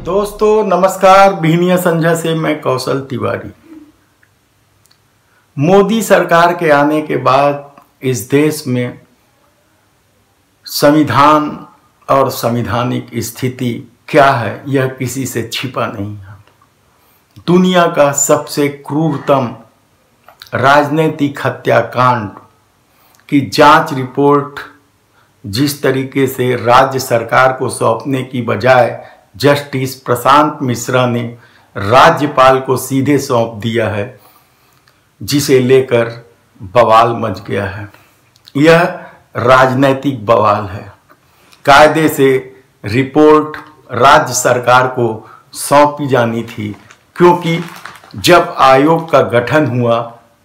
दोस्तों नमस्कार। भिनिया संजय से मैं कौशल तिवारी। मोदी सरकार के आने के बाद इस देश में संविधान और संवैधानिक स्थिति क्या है यह किसी से छिपा नहीं है। दुनिया का सबसे क्रूरतम राजनीतिक हत्याकांड की जांच रिपोर्ट जिस तरीके से राज्य सरकार को सौंपने की बजाय जस्टिस प्रशांत मिश्रा ने राज्यपाल को सीधे सौंप दिया है, जिसे लेकर बवाल मच गया है। यह राजनीतिक बवाल है। कायदे से रिपोर्ट राज्य सरकार को सौंपी जानी थी, क्योंकि जब आयोग का गठन हुआ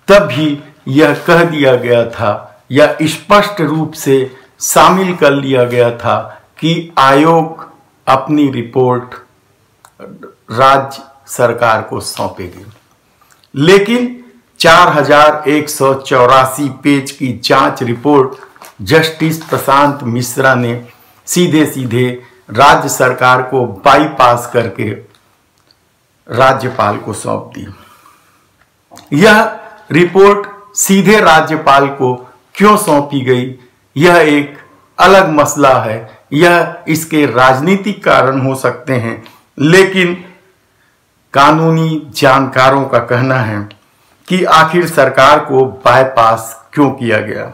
तब भी यह कह दिया गया था या स्पष्ट रूप से शामिल कर लिया गया था कि आयोग अपनी रिपोर्ट राज्य सरकार को सौंपेगी। लेकिन 4184 पेज की जांच रिपोर्ट जस्टिस प्रशांत मिश्रा ने सीधे सीधे राज्य सरकार को बाईपास करके राज्यपाल को सौंप दी। यह रिपोर्ट सीधे राज्यपाल को क्यों सौंपी गई, यह एक अलग मसला है। यह इसके राजनीतिक कारण हो सकते हैं, लेकिन कानूनी जानकारों का कहना है कि आखिर सरकार को बाईपास क्यों किया गया।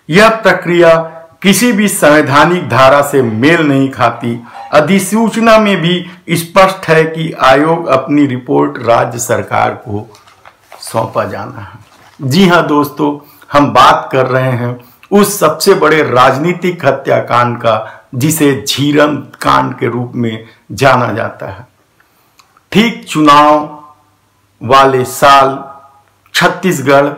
यह प्रक्रिया किसी भी संवैधानिक धारा से मेल नहीं खाती। अधिसूचना में भी स्पष्ट है कि आयोग अपनी रिपोर्ट राज्य सरकार को सौंपा जाना है। जी हां दोस्तों, हम बात कर रहे हैं उस सबसे बड़े राजनीतिक हत्याकांड का जिसे झीरम कांड के रूप में जाना जाता है। ठीक चुनाव वाले साल छत्तीसगढ़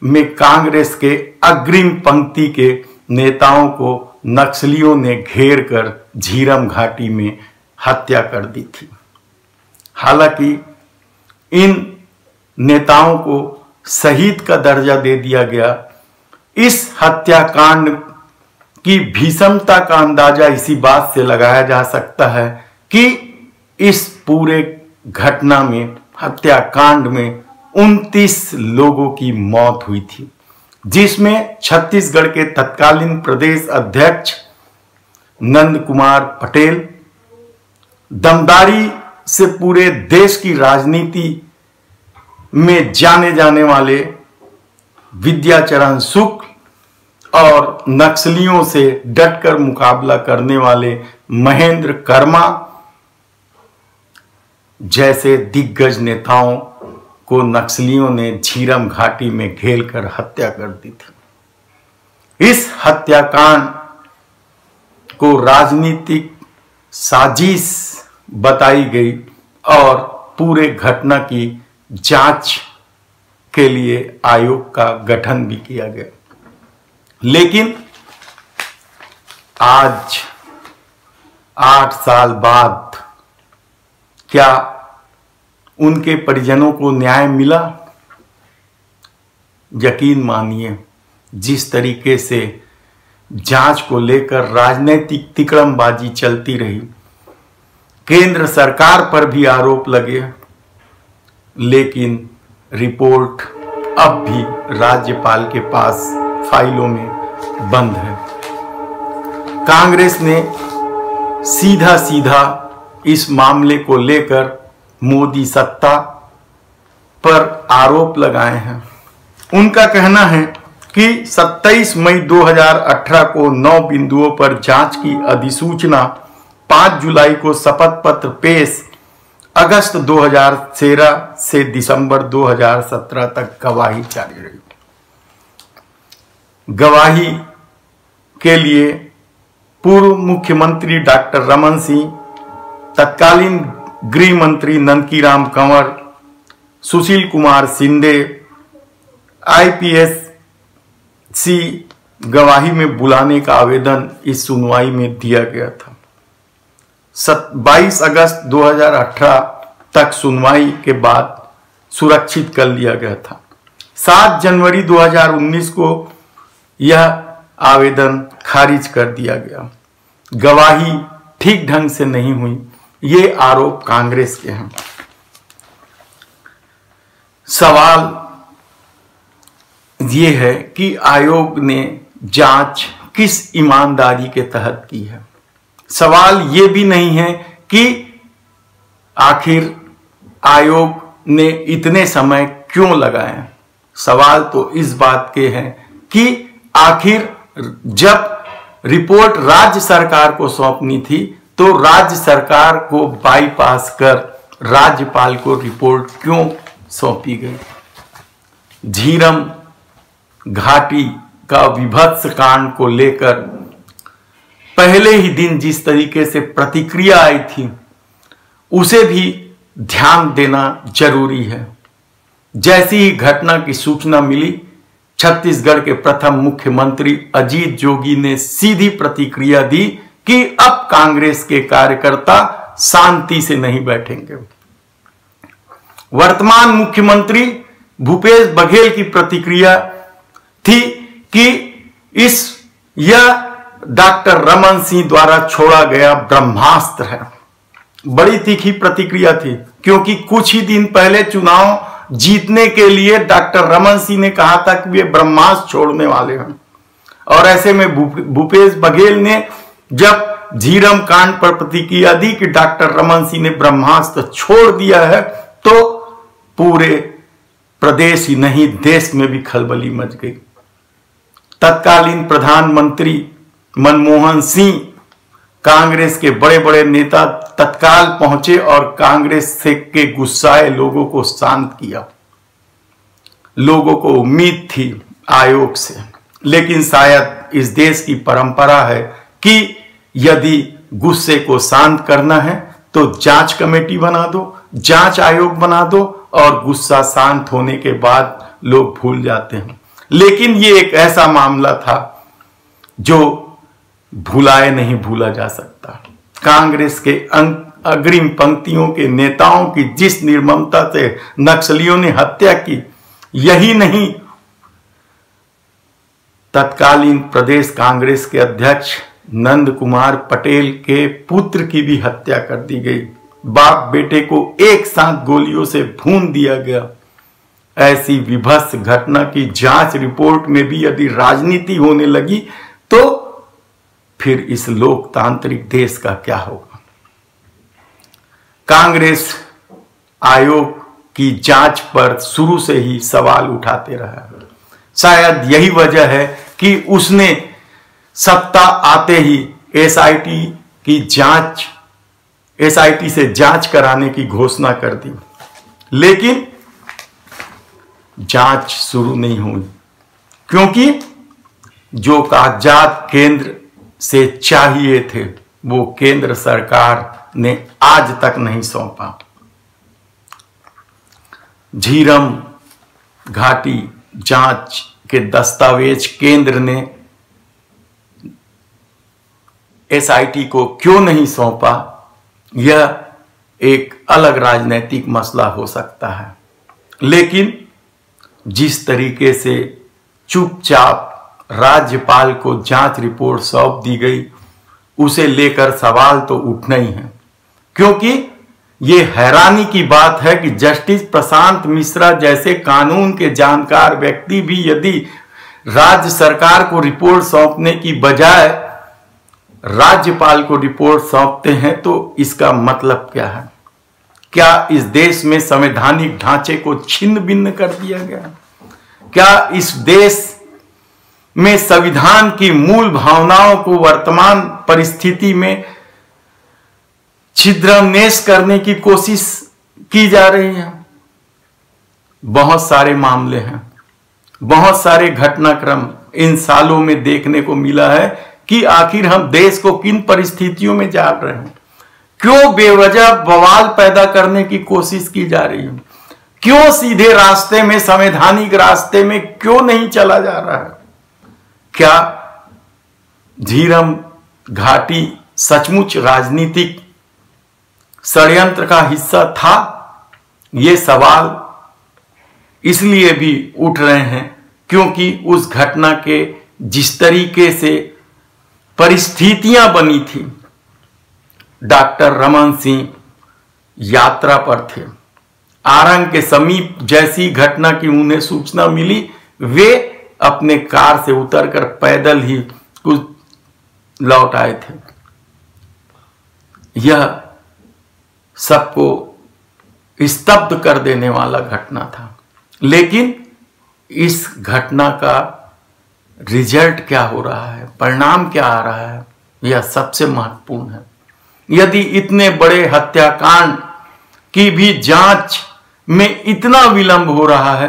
में कांग्रेस के अग्रिम पंक्ति के नेताओं को नक्सलियों ने घेर कर झीरम घाटी में हत्या कर दी थी। हालांकि इन नेताओं को शहीद का दर्जा दे दिया गया। इस हत्याकांड की भीषणता का अंदाजा इसी बात से लगाया जा सकता है कि इस पूरे घटना में, हत्याकांड में 29 लोगों की मौत हुई थी, जिसमें छत्तीसगढ़ के तत्कालीन प्रदेश अध्यक्ष नंद कुमार पटेल, दमदारी से पूरे देश की राजनीति में जाने जाने वाले विद्याचरण शुक्ल और नक्सलियों से डटकर मुकाबला करने वाले महेंद्र कर्मा जैसे दिग्गज नेताओं को नक्सलियों ने झीरम घाटी में घेर कर हत्या कर दी थी। इस हत्याकांड को राजनीतिक साजिश बताई गई और पूरे घटना की जांच के लिए आयोग का गठन भी किया गया। लेकिन आज 8 साल बाद क्या उनके परिजनों को न्याय मिला? यकीन मानिए, जिस तरीके से जांच को लेकर राजनीतिक तिकड़मबाजी चलती रही, केंद्र सरकार पर भी आरोप लगे, लेकिन रिपोर्ट अब भी राज्यपाल के पास फाइलों में बंद है। कांग्रेस ने सीधा सीधा इस मामले को लेकर मोदी सत्ता पर आरोप लगाए हैं। उनका कहना है कि 27 मई 2018 को 9 बिंदुओं पर जांच की अधिसूचना, 5 जुलाई को शपथ पत्र पेश, अगस्त 2013 से दिसंबर 2017 तक गवाही जारी रही। गवाही के लिए पूर्व मुख्यमंत्री डॉक्टर रमन सिंह, तत्कालीन गृह मंत्री नंदकीराम कंवर, सुशील कुमार शिंदे, IPSC गवाही में बुलाने का आवेदन इस सुनवाई में दिया गया था। 22 अगस्त 2018 तक सुनवाई के बाद सुरक्षित कर लिया गया था। 7 जनवरी 2019 को यह आवेदन खारिज कर दिया गया। गवाही ठीक ढंग से नहीं हुई, ये आरोप कांग्रेस के हैं। सवाल ये है कि आयोग ने जांच किस ईमानदारी के तहत की है। सवाल ये भी नहीं है कि आखिर आयोग ने इतने समय क्यों लगाए। सवाल तो इस बात के हैं कि आखिर जब रिपोर्ट राज्य सरकार को सौंपनी थी तो राज्य सरकार को बाईपास कर राज्यपाल को रिपोर्ट क्यों सौंपी गई। झीरम घाटी का विभत्स कांड को लेकर पहले ही दिन जिस तरीके से प्रतिक्रिया आई थी उसे भी ध्यान देना जरूरी है। जैसी ही घटना की सूचना मिली, छत्तीसगढ़ के प्रथम मुख्यमंत्री अजीत जोगी ने सीधी प्रतिक्रिया दी कि अब कांग्रेस के कार्यकर्ता शांति से नहीं बैठेंगे। वर्तमान मुख्यमंत्री भूपेश बघेल की प्रतिक्रिया थी कि यह डॉक्टर रमन सिंह द्वारा छोड़ा गया ब्रह्मास्त्र है। बड़ी तीखी प्रतिक्रिया थी, क्योंकि कुछ ही दिन पहले चुनाव जीतने के लिए डॉक्टर रमन सिंह ने कहा था कि वे ब्रह्मास्त्र छोड़ने वाले हैं। और ऐसे में भूपेश बघेल ने जब झीरम कांड पर प्रतिक्रिया दी कि डॉक्टर रमन सिंह ने ब्रह्मास्त्र छोड़ दिया है, तो पूरे प्रदेश ही नहीं देश में भी खलबली मच गई। तत्कालीन प्रधानमंत्री मनमोहन सिंह, कांग्रेस के बड़े बड़े नेता तत्काल पहुंचे और कांग्रेस से के गुस्साए लोगों को शांत किया। लोगों को उम्मीद थी आयोग से, लेकिन शायद इस देश की परंपरा है कि यदि गुस्से को शांत करना है तो जांच कमेटी बना दो, जांच आयोग बना दो और गुस्सा शांत होने के बाद लोग भूल जाते हैं। लेकिन ये एक ऐसा मामला था जो भुलाए नहीं भूला जा सकता। कांग्रेस के अग्रिम पंक्तियों के नेताओं की जिस निर्ममता से नक्सलियों ने हत्या की, यही नहीं, तत्कालीन प्रदेश कांग्रेस के अध्यक्ष नंद कुमार पटेल के पुत्र की भी हत्या कर दी गई। बाप बेटे को एक साथ गोलियों से भून दिया गया। ऐसी विभत्स घटना की जांच रिपोर्ट में भी यदि राजनीति होने लगी तो फिर इस लोकतांत्रिक देश का क्या होगा। कांग्रेस आयोग की जांच पर शुरू से ही सवाल उठाते रहा। शायद यही वजह है कि उसने सत्ता आते ही एसआईटी से जांच कराने की घोषणा कर दी, लेकिन जांच शुरू नहीं हुई, क्योंकि जो कागजात केंद्र से चाहिए थे वो केंद्र सरकार ने आज तक नहीं सौंपा। झीरम घाटी जांच के दस्तावेज केंद्र ने एसआईटी को क्यों नहीं सौंपा, यह एक अलग राजनीतिक मसला हो सकता है। लेकिन जिस तरीके से चुपचाप राज्यपाल को जांच रिपोर्ट सौंप दी गई, उसे लेकर सवाल तो उठना ही है। क्योंकि ये हैरानी की बात है कि जस्टिस प्रशांत मिश्रा जैसे कानून के जानकार व्यक्ति भी यदि राज्य सरकार को रिपोर्ट सौंपने की बजाय राज्यपाल को रिपोर्ट सौंपते हैं, तो इसका मतलब क्या है? क्या इस देश में संवैधानिक ढांचे को छिन्न भिन्न कर दिया गया? क्या इस देश में संविधान की मूल भावनाओं को वर्तमान परिस्थिति में छिद्रन्वेष करने की कोशिश की जा रही है? बहुत सारे मामले हैं, बहुत सारे घटनाक्रम इन सालों में देखने को मिला है कि आखिर हम देश को किन परिस्थितियों में जा रहे हैं। क्यों बेवजह बवाल पैदा करने की कोशिश की जा रही है? क्यों सीधे रास्ते में, संवैधानिक रास्ते में क्यों नहीं चला जा रहा है? क्या झीरम घाटी सचमुच राजनीतिक षड्यंत्र का हिस्सा था? ये सवाल इसलिए भी उठ रहे हैं क्योंकि उस घटना के जिस तरीके से परिस्थितियां बनी थी, डॉक्टर रमन सिंह यात्रा पर थे। आरंग के समीप जैसी घटना की उन्हें सूचना मिली, वे अपने कार से उतरकर पैदल ही कुछ लौट आए थे। यह सबको स्तब्ध कर देने वाला घटना था। लेकिन इस घटना का रिजल्ट क्या हो रहा है, परिणाम क्या आ रहा है, यह सबसे महत्वपूर्ण है। यदि इतने बड़े हत्याकांड की भी जांच में इतना विलंब हो रहा है,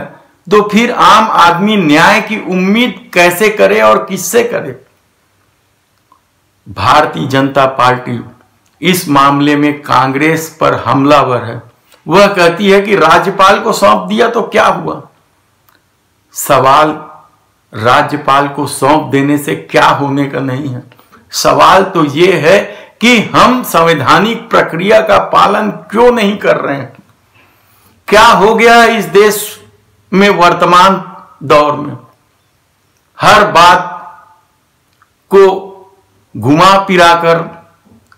तो फिर आम आदमी न्याय की उम्मीद कैसे करे और किससे करे? भारतीय जनता पार्टी इस मामले में कांग्रेस पर हमलावर है। वह कहती है कि राज्यपाल को सौंप दिया तो क्या हुआ? सवाल राज्यपाल को सौंप देने से क्या होने का नहीं है। सवाल तो यह है कि हम संवैधानिक प्रक्रिया का पालन क्यों नहीं कर रहे हैं। क्या हो गया है इस देश में वर्तमान दौर में? हर बात को घुमा फिराकर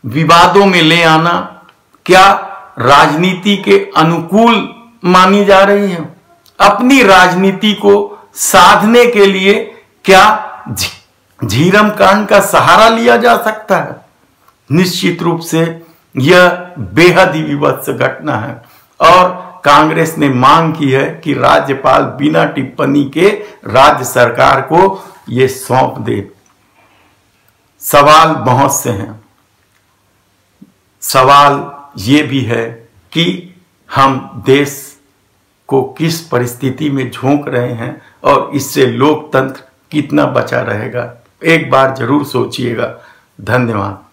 विवादों में ले आना क्या राजनीति के अनुकूल मानी जा रही है? अपनी राजनीति को साधने के लिए क्या झीरम कांड का सहारा लिया जा सकता है? निश्चित रूप से यह बेहद ही विभत्स घटना है और कांग्रेस ने मांग की है कि राज्यपाल बिना टिप्पणी के राज्य सरकार को यह सौंप दे। सवाल बहुत से हैं। सवाल ये भी है कि हम देश को किस परिस्थिति में झोंक रहे हैं और इससे लोकतंत्र कितना बचा रहेगा। एक बार जरूर सोचिएगा। धन्यवाद।